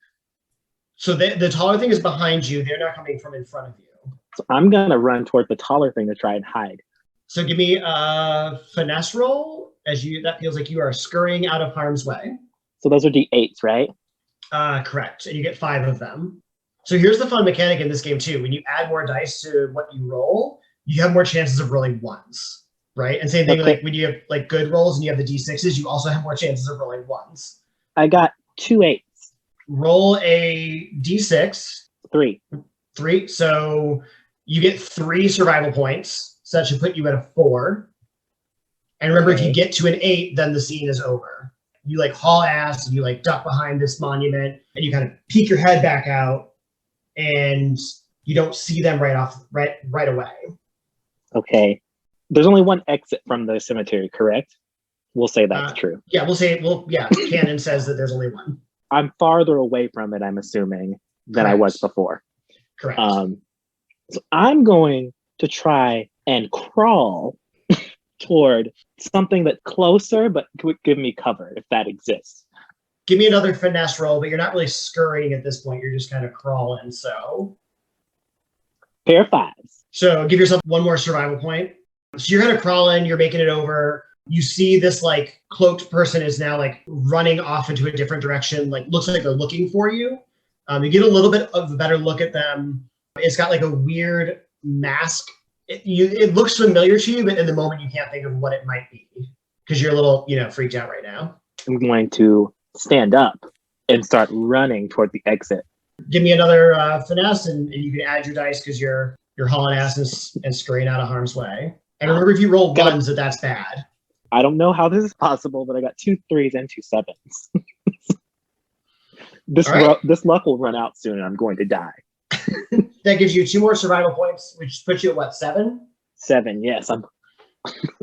So the taller thing is behind you. They're not coming from in front of you. So I'm going to run toward the taller thing to try and hide. So give me a finesse roll. That feels like you are scurrying out of harm's way. So those are D8s, right? Correct. And you get 5 of them. So here's the fun mechanic in this game too. When you add more dice to what you roll, you have more chances of rolling 1s, right? And same thing like when you have like good rolls and you have the D6s, you also have more chances of rolling 1s. I got 2 8s. Roll a D6. 3. 3. So you get 3 survival points. So that should put you at a 4. And remember, if you get to an 8, then the scene is over. You like haul ass and you like duck behind this monument and you kind of peek your head back out and you don't see them right away. Okay. There's only one exit from the cemetery, correct? We'll say that's true. Yeah, canon says that there's only one. I'm farther away from it, I'm assuming, than I was before. Correct. So I'm going to try and crawl toward something that's closer, but would give me cover if that exists. Give me another finesse roll, but you're not really scurrying at this point. You're just kind of crawling. So pair of 5s. So give yourself 1 more survival point. So you're kind of crawling. You're making it over. You see this like cloaked person is now like running off into a different direction. Like looks like they're looking for you. You get a little bit of a better look at them. It's got like a weird mask. It looks familiar to you, but in the moment you can't think of what it might be because you're a little, freaked out right now. I'm going to stand up and start running toward the exit. Give me another finesse, and you can add your dice because you're hauling ass and scurrying out of harm's way. And remember, if you roll 1s, that's bad. I don't know how this is possible, but I got 2 3s and 2 7s. This All right. this luck will run out soon, and I'm going to die. That gives you 2 more survival points, which puts you at what, 7? 7. Yes, I'm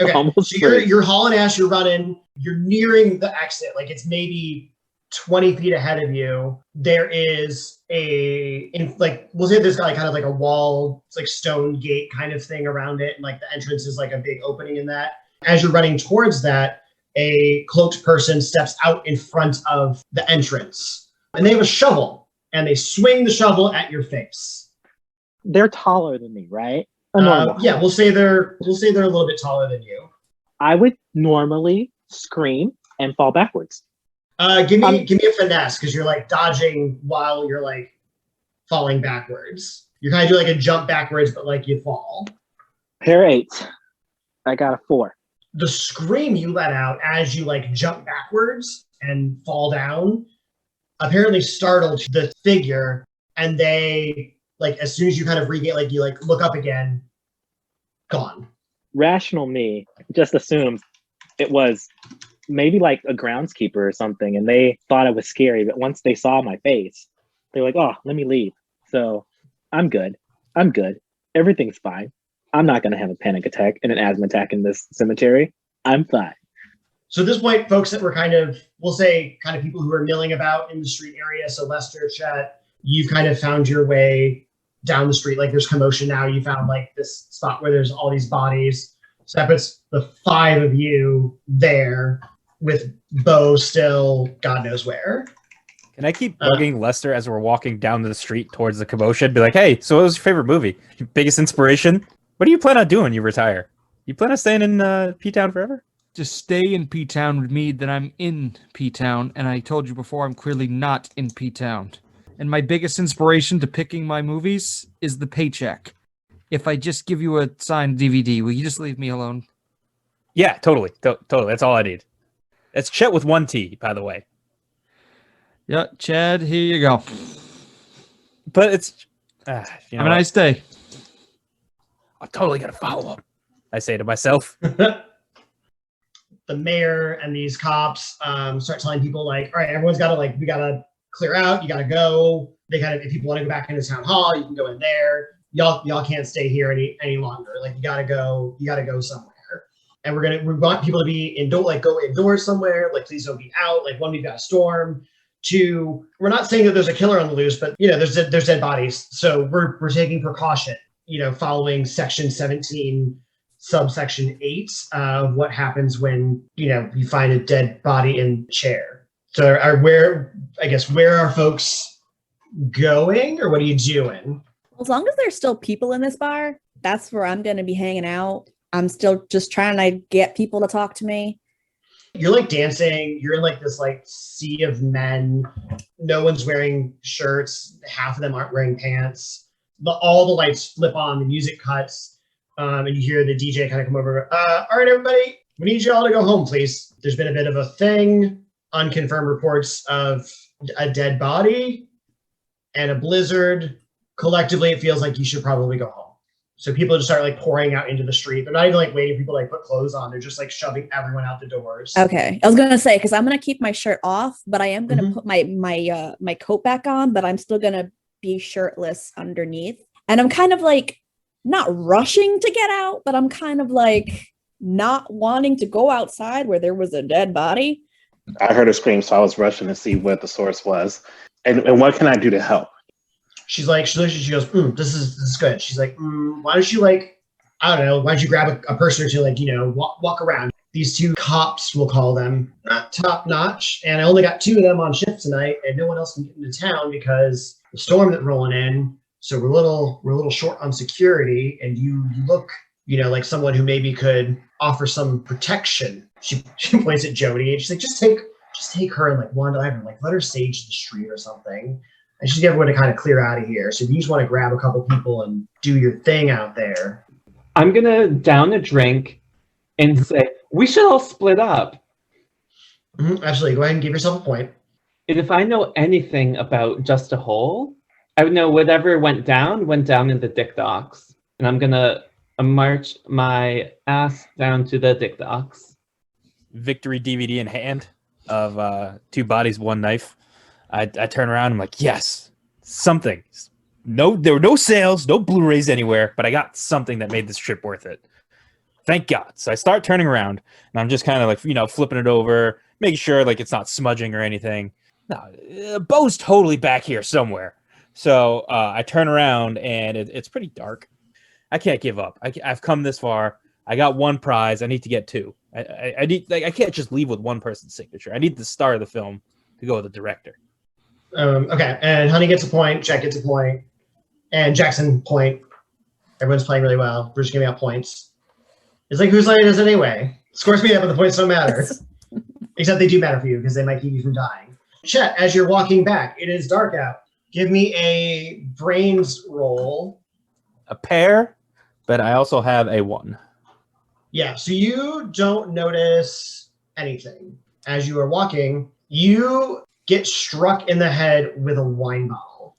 Okay. almost So you're, free. you're hauling ass, you're running, you're nearing the exit. Like it's maybe 20 feet ahead of you. There is we'll say there's got like kind of like a wall, it's like stone gate kind of thing around it. And like the entrance is like a big opening in that. As you're running towards that, a cloaked person steps out in front of the entrance and they have a shovel and they swing the shovel at your face. They're taller than me, right? A normal. Yeah, we'll say they're a little bit taller than you. I would normally scream and fall backwards. Give me a finesse because you're like dodging while you're like falling backwards. You kind of do like a jump backwards, but like you fall. Pair 8. I got a 4. The scream you let out as you like jump backwards and fall down apparently startled the figure, and they like as soon as you kind of regain, like you like look up again, gone. Rational me just assumes it was maybe like a groundskeeper or something, and they thought it was scary, but once they saw my face, they're like, oh, let me leave. So I'm good. Everything's fine. I'm not going to have a panic attack and an asthma attack in this cemetery. I'm fine. So at this point, folks that were kind of, we'll say, kind of people who are milling about in the street area. So Lester, Chet, you've kind of found your way down the street. Like there's commotion now. You found like this spot where there's all these bodies. So that puts the 5 of you there with Bo still God knows where. Can I keep bugging Lester as we're walking down the street towards the commotion? Be like, hey, so what was your favorite movie? Your biggest inspiration? What do you plan on doing when you retire? You plan on staying in P-Town forever? To stay in P-Town would mean that I'm in P-Town, and I told you before I'm clearly not in P-Town. And my biggest inspiration to picking my movies is the paycheck. If I just give you a signed DVD, will you just leave me alone? Yeah, totally. Totally. That's all I need. It's Chet with 1 T, by the way. Yeah, Chad, here you go. But it's... Have a nice day. I'm totally going to follow up, I say to myself. The mayor and these cops start telling people like, all right, everyone's got to like, we got to clear out. You got to go. They kind of, if people want to go back into town hall, you can go in there. Y'all can't stay here any longer. Like you got to go somewhere. And we want people to be go indoors somewhere. Like, please don't be out. Like 1, we've got a storm. 2, we're not saying that there's a killer on the loose, but there's dead bodies. So we're taking precaution, following section 17, subsection 8 of what happens when, you find a dead body in a chair. So where are folks going, or what are you doing? As long as there's still people in this bar, that's where I'm going to be hanging out. I'm still just trying to get people to talk to me. You're like dancing. You're in like this like sea of men. No one's wearing shirts. Half of them aren't wearing pants. All the lights flip on. The music cuts. And you hear the DJ kind of come over. All right, everybody. We need you all to go home, please. There's been a bit of a thing. Unconfirmed reports of a dead body and a blizzard. Collectively, it feels like you should probably go home. So people just start like pouring out into the street. They're not even like waiting for people to like put clothes on. They're just like shoving everyone out the doors. Okay. I was going to say, because I'm going to keep my shirt off, but I am going to put my coat back on, but I'm still going to be shirtless underneath. And I'm kind of like not rushing to get out, but I'm kind of like not wanting to go outside where there was a dead body. I heard her scream, so I was rushing to see what the source was. And what can I do to help? She's like, she goes, this is good. She's like, why don't you like, I don't know, why don't you grab a person or two, like, walk around. These 2 cops, we'll call them, not top notch. And I only got 2 of them on shift tonight, and no one else can get into town because the storm that's rolling in. So we're a little short on security, and you look, like someone who maybe could offer some protection. She points at Jody, and she's like, just take her and like wander over, like let her sage the street or something. And she's get everyone to kind of clear out of here. So if you just want to grab a couple people and do your thing out there. I'm going to down a drink and say, we should all split up. Absolutely. Go ahead and give yourself a point. And if I know anything about Just a Hole, I would know whatever went down in the Dick Docks. And I'm going to march my ass down to the Dick Docks. Victory DVD in hand of 2 bodies, 1 knife. I turn around. I'm like, yes, something. No, there were no sales, no Blu-rays anywhere, but I got something that made this trip worth it. Thank God. So I start turning around, and I'm just kind of like, flipping it over, making sure like it's not smudging or anything. No, Bo's totally back here somewhere. So I turn around, and it's pretty dark. I can't give up. I've come this far. I got one prize. I need to get two. I need I can't just leave with one person's signature. I need the star of the film to go with the director. Okay, and Honey gets a point. Jack gets a point, and Jackson point. Everyone's playing really well. Bruce giving out points. It's like whose line is it anyway? Scores me up, but the points don't matter. Except they do matter for you because they might keep you from dying. Chet, as you're walking back, it is dark out. Give me a brains roll. A pair, but I also have a 1. Yeah, so you don't notice anything. As you are walking, you get struck in the head with a wine bottle.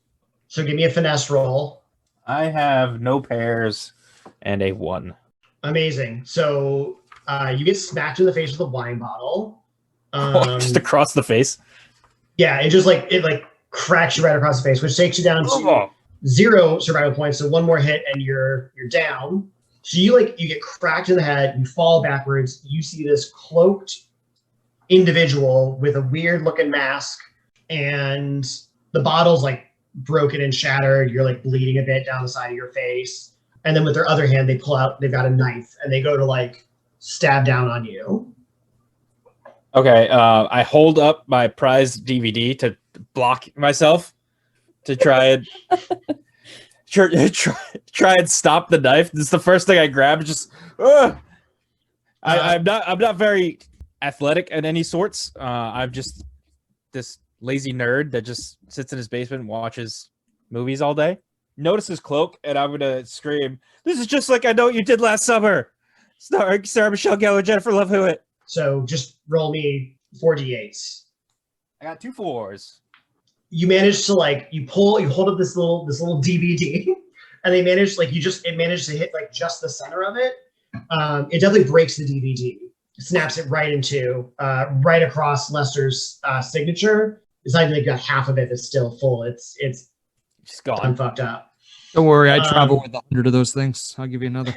So give me a finesse roll. I have no pairs and a 1. Amazing. So you get smacked in the face with a wine bottle. Just across the face? Yeah, it cracks you right across the face, which takes you down to 0 survival points. So one more hit and you're down. So you get cracked in the head, you fall backwards, you see this cloaked individual with a weird looking mask, and the bottle's like broken and shattered. You're like bleeding a bit down the side of your face. And then with their other hand, they've got a knife and they go to like stab down on you. Okay, I hold up my prized DVD to block myself to try and try and stop the knife. This is the first thing I grab. Just I'm not very athletic at any sorts. I'm just this lazy nerd that just sits in his basement and watches movies all day. Notice his cloak, and I'm gonna scream, "This is just like I Know What You Did Last Summer!" Starring Sarah Michelle Gellar and Jennifer Love Hewitt. So just roll me 4d8s. I got 2 4s. You manage to you hold up this little DVD, and it managed to hit like just the center of it. It definitely breaks the DVD. It snaps it right into right across Lester's signature. It's not even got half of it that's still full. It's just gone. Fucked up. Don't worry, I travel with 100 of those things. I'll give you another.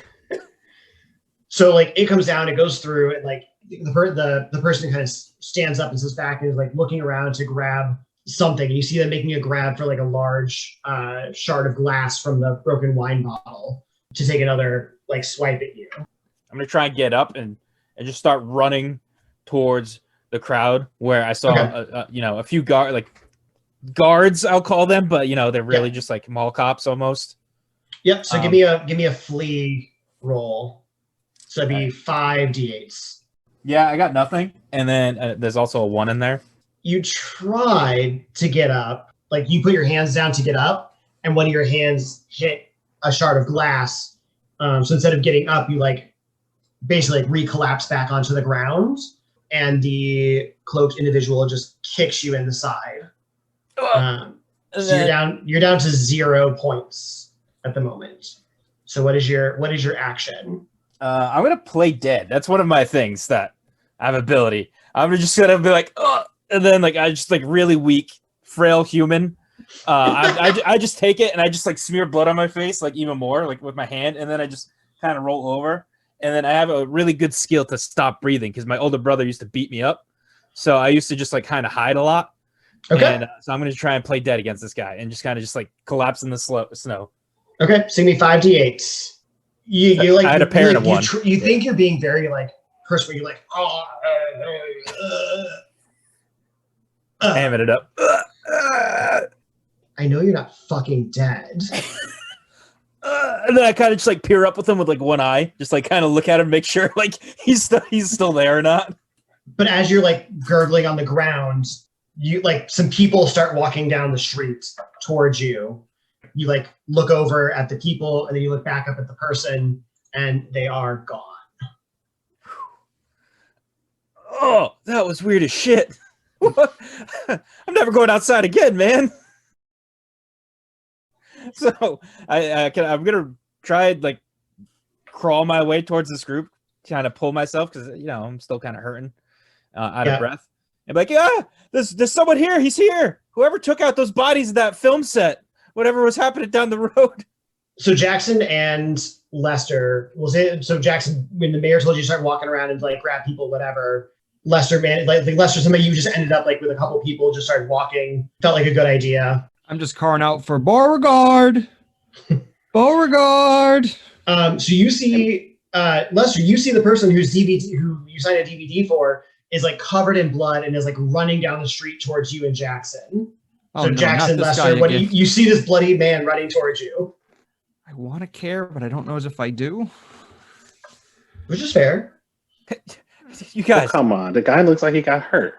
So it comes down, it goes through, and the person kind of stands up and sits back and is looking around to grab something. And you see them making a grab for a large shard of glass from the broken wine bottle to take another swipe at you. I'm gonna try and get up and just start running towards the crowd where I saw a few guards, I'll call them, but they're really just like mall cops almost. Yep. So give me a flee roll. So it'd be 5d8s. Yeah, I got nothing, and then there's also a 1 in there. You tried to get up, you put your hands down to get up, and one of your hands hit a shard of glass. So instead of getting up, you basically recollapse back onto the ground, and the cloaked individual just kicks you in the side. So you're down to 0 points at the moment. So what is your action? I'm gonna play dead. That's one of my things that I have ability. I'm just gonna be like, oh, and then I just really weak, frail human. I just take it and I just smear blood on my face even more with my hand, and then I just kind of roll over. And then I have a really good skill to stop breathing because my older brother used to beat me up, so I used to just kind of hide a lot. Okay. And so I'm gonna try and play dead against this guy and just kind of collapse in the snow. Okay, sing me 5d8s. I had a pair and a 1. You think you're being very personal. You're hamming it up. I know you're not fucking dead. And then I kind of just peer up with him with one eye, just kind of look at him, make sure he's still there or not. But as you're gurgling on the ground, you some people start walking down the street towards you. You look over at the people, and then you look back up at the person, and they are gone. Oh, that was weird as shit. I'm never going outside again, man. So I'm gonna try crawl my way towards this group, kind of pull myself because I'm still kind of hurting, out of breath, and be like, yeah, there's someone here. He's here. Whoever took out those bodies of that film set, whatever was happening down the road. So Jackson and Lester will say. So Jackson, when the mayor told you to start walking around and like grab people, whatever. Lester, man, like Lester, somebody you just ended up like with a couple people, just started walking. Felt like a good idea. I'm just calling out for Beauregard. Beauregard. So you see, Lester, you see the person who you signed a DVD for is like covered in blood and is like running down the street towards you and Jackson. Oh, So no, Jackson, not this Lester, guy what again. you see this bloody man running towards you. I want to care, but I don't know as if I do. Which is fair. You guys. Oh, come on. The guy looks like he got hurt.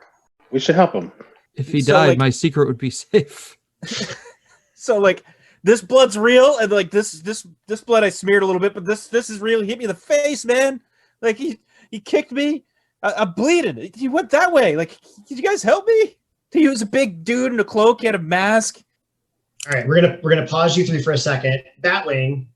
We should help him. If he So, died, like- my secret would be safe. So like this blood's real, and like this blood I smeared a little bit, but this is real. He hit me in the face, man. Like he kicked me. I'm bleeding. He went that way. Like, could you guys help me? He was a big dude in a cloak. He had a mask. All right, we're gonna pause you three for a second. Batwing,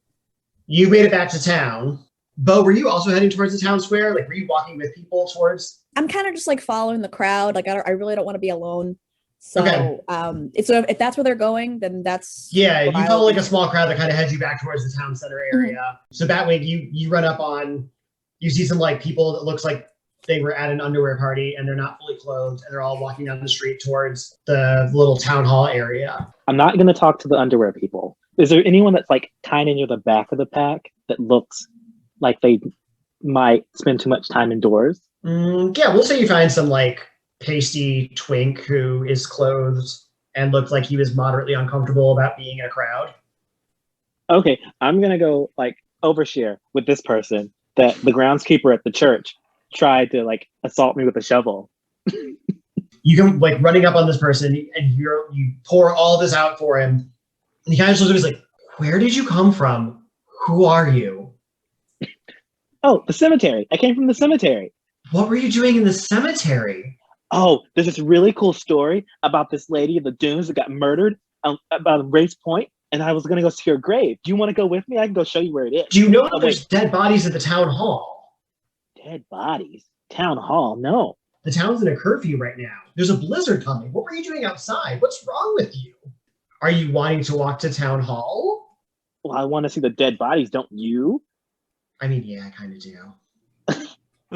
you made it back to town. Bo, were you also heading towards the town square? Like, were you walking with people towards? I'm kind of just like following the crowd. Like I really don't want to be alone. So, Okay. if that's where they're going, then that's Yeah, what you I'll follow like do. a small crowd that kind of heads you back towards the town center area. So Batwing, you run up on, you see some like people that looks like they were at an underwear party and they're not fully clothed and they're all walking down the street towards the little town hall area. I'm not going to talk to the underwear people. Is there anyone that's like kind of near the back of the pack that looks like they might spend too much time indoors? Yeah, we'll say you find some like pasty twink who is clothed and looked like he was moderately uncomfortable about being in a crowd. Okay, I'm going to go like overshare with this person that the groundskeeper at the church tried to like assault me with a shovel. You come like running up on this person and you pour all this out for him. And he kind of looks at me, he's like, "Where did you come from? Who are you? Oh, the cemetery. I came from the cemetery. What were you doing in the cemetery?" Oh, there's this really cool story about this lady in the dunes that got murdered about Race Point, and I was going to go see her grave. Do you want to go with me? I can go show you where it is. Do you know that Oh, there's dead bodies at the town hall? Dead bodies? Town hall? No. The town's in a curfew right now. There's a blizzard coming. What were you doing outside? What's wrong with you? Are you wanting to walk to town hall? Well, I want to see the dead bodies, don't you? I mean, yeah, I kind of do.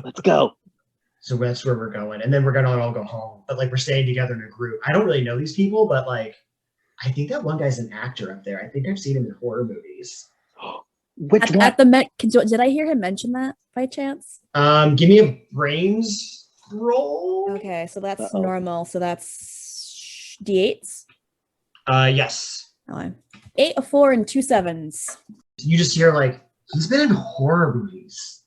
Let's go. So that's where we're going. And then we're going to all go home. But like we're staying together in a group. I don't really know these people, but like I think that one guy's an actor up there. I think I've seen him in horror movies. Which one? At the Met. Did I hear him mention that by chance? Give me a brains roll. Okay, so that's Uh-oh. normal. So that's D8s. Yes. Oh, 8, a 4, and 2 7s. You just hear like, he's been in horror movies.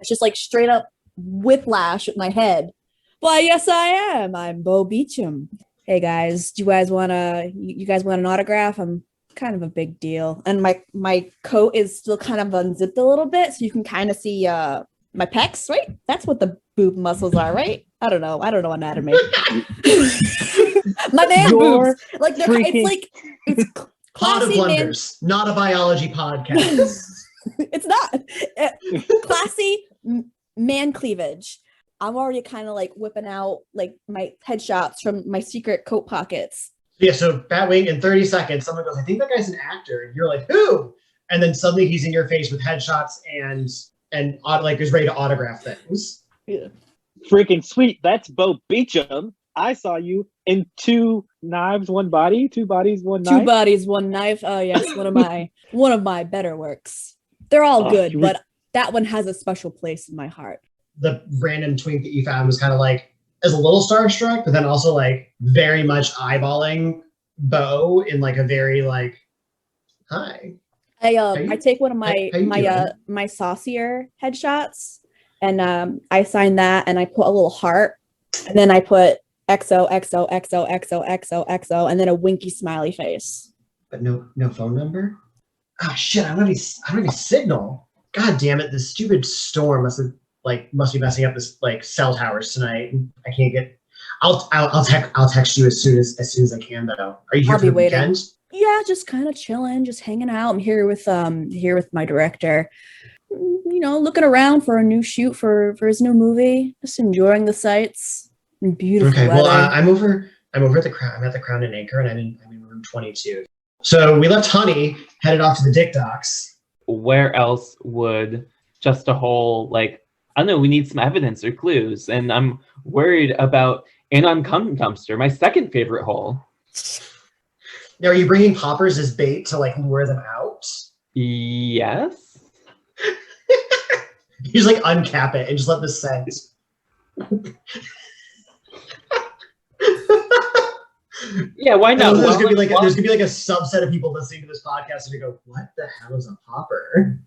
It's just like straight up whiplash at my head. Why, yes, I am. I'm Bo Beecham. Hey guys, do you guys want you guys want an autograph? I'm kind of a big deal, and my coat is still kind of unzipped a little bit, so you can kind of see my pecs. Right, that's what the boob muscles are, right? I don't know anatomy. My man You're boobs, like it's Pot of classy man. Blunders, not a biology podcast. It's not classy man cleavage. I'm already kind of like whipping out like my headshots from my secret coat pockets. Yeah, so Batwing, in 30 seconds, someone goes, "I think that guy's an actor." And you're like, "Who?" And then suddenly he's in your face with headshots and like is ready to autograph things. Yeah. Freaking sweet. That's Bo Beecham. I saw you in 2 knives, 1 body, 2 bodies, 1 knife. 2 bodies, 1 knife. Oh yes, one of my better works. They're all Oh, good, you- but that one has a special place in my heart. The random twink that you found was kind of like, is a little starstruck, but then also like very much eyeballing Bo in like a very like, "Hi." I take one of my how you doing? my saucier headshots, and I sign that, and I put a little heart, and then I put XOXOXOXOXOXO, and then a winky smiley face. But no phone number. Ah, shit! I don't have any signal. God damn it! This stupid storm must be messing up this like cell towers tonight. I can't get. I'll text you as soon as I can though. Are you here I'll for be the waiting. weekend? Yeah, just kind of chilling, just hanging out. I'm here with my director. You know, looking around for a new shoot for his new movie. Just enjoying the sights and beautiful Okay. weather. Well, I'm over I'm over at the Crown. I'm at the Crown and Anchor, and I'm in room 22. So we left Honey, headed off to the Dick Docks. Where else would just a hole, like, I don't know, we need some evidence or clues. And I'm worried about Anon Cum Dumpster, my second favorite hole. Now, are you bringing poppers as bait to like lure them out? Yes. You just like uncap it and just let this set. Yeah, why not? There's gonna be like a subset of people listening to this podcast and they go, "What the hell is a popper?"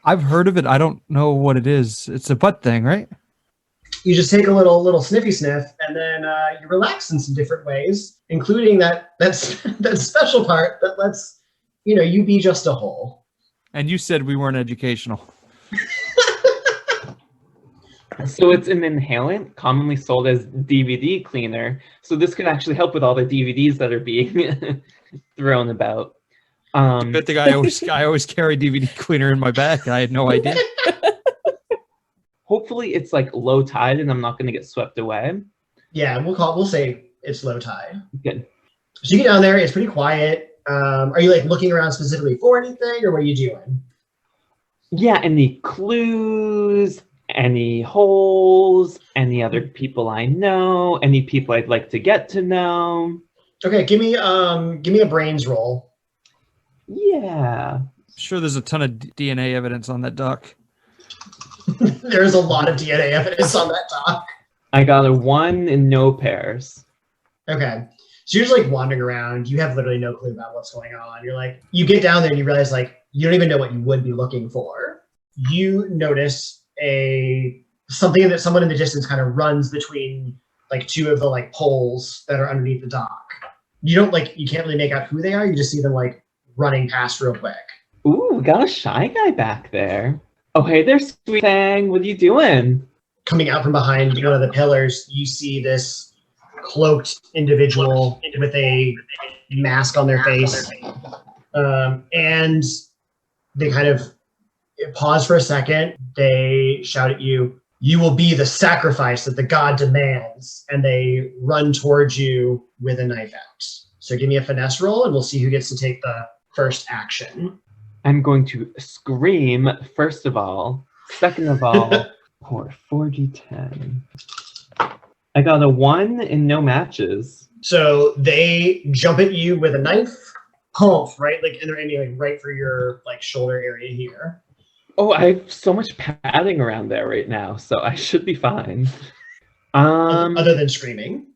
I've heard of it. I don't know what it is. It's a butt thing, right? You just take a little sniffy sniff, and then you relax in some different ways, including that special part that lets you be just a hole. And you said we weren't educational. So it's an inhalant commonly sold as DVD cleaner. So this could actually help with all the DVDs that are being thrown about. Good thing I always carry DVD cleaner in my bag. I had no idea. Hopefully it's like low tide and I'm not going to get swept away. Yeah, we'll say it's low tide. Good. So you get down there. It's pretty quiet. Are you like looking around specifically for anything, or what are you doing? Yeah, any clues? Any holes, any other people I know, any people I'd like to get to know. Okay, give me a brains roll. Yeah. Sure, there's a ton of DNA evidence on that dock. There's a lot of DNA evidence on that dock. I got a 1 and no pairs. Okay. So you're just like wandering around. You have literally no clue about what's going on. You're like, you get down there and you realize like you don't even know what you would be looking for. You notice something that someone in the distance kind of runs between like two of the like poles that are underneath the dock. You can't really make out who they are. You just see them like running past real quick. Ooh, we got a shy guy back there. Oh, hey there, sweet thing. What are you doing? Coming out from behind one of the pillars, you see this cloaked individual with a mask on their face. And they kind of pause for a second. They shout at you, "You will be the sacrifice that the god demands." And they run towards you with a knife out. So give me a finesse roll and we'll see who gets to take the first action. I'm going to scream, first of all. Second of all, pour 4d10. I got a 1 and no matches. So they jump at you with a knife, pump, right? Like, and they're aiming like right for your like shoulder area here. Oh, I have so much padding around there right now, so I should be fine. Other than screaming.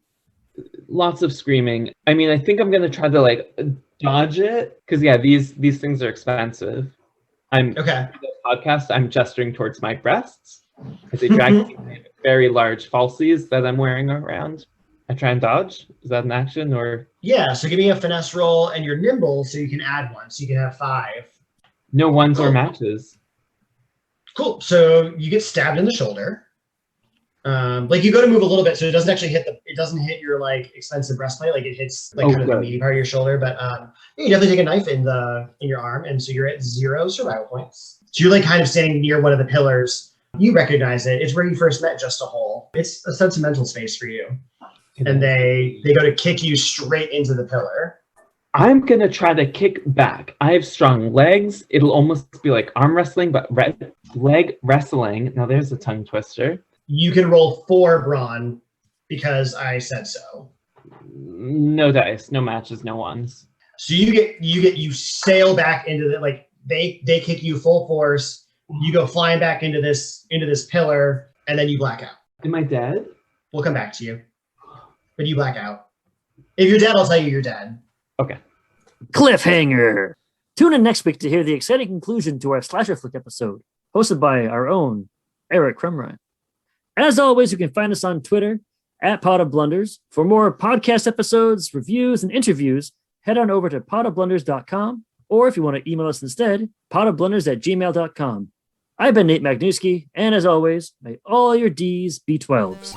Lots of screaming. I mean, I think I'm gonna try to like dodge it because yeah, these things are expensive. Okay. For the podcast, I'm gesturing towards my breasts as they drag very large falsies that I'm wearing around. I try and dodge. Is that an action or? Yeah. So give me a finesse roll, and you're nimble, so you can add 1, so you can have 5. No ones or matches. Cool. So you get stabbed in the shoulder. Like you go to move a little bit, so it doesn't actually it doesn't hit your like expensive breastplate. Like it hits like kind of the meaty part of your shoulder. But you definitely take a knife in your arm, and so you're at 0 survival points. So you're like kind of standing near one of the pillars. You recognize it. It's where you first met Just a Hole. It's a sentimental space for you. And they go to kick you straight into the pillar. I'm gonna try to kick back. I have strong legs. It'll almost be like arm wrestling, but leg wrestling. Now there's a tongue twister. You can roll 4 brawn because I said so. No dice, no matches, no ones. So you sail back into the like they kick you full force. You go flying back into this pillar, and then you black out. Am I dead? We'll come back to you, but you black out. If you're dead, I'll tell you you're dead. Okay. Cliffhanger. Tune in next week to hear the exciting conclusion to our Slasher Flick episode, hosted by our own Eric Crumrine. As always, you can find us on Twitter @PotofBlunders. For more podcast episodes, reviews, and interviews, head on over to potofblunders.com, or if you want to email us instead, potofblunders@gmail.com. I've been Nate Magnuski, and as always, may all your D's be 12s.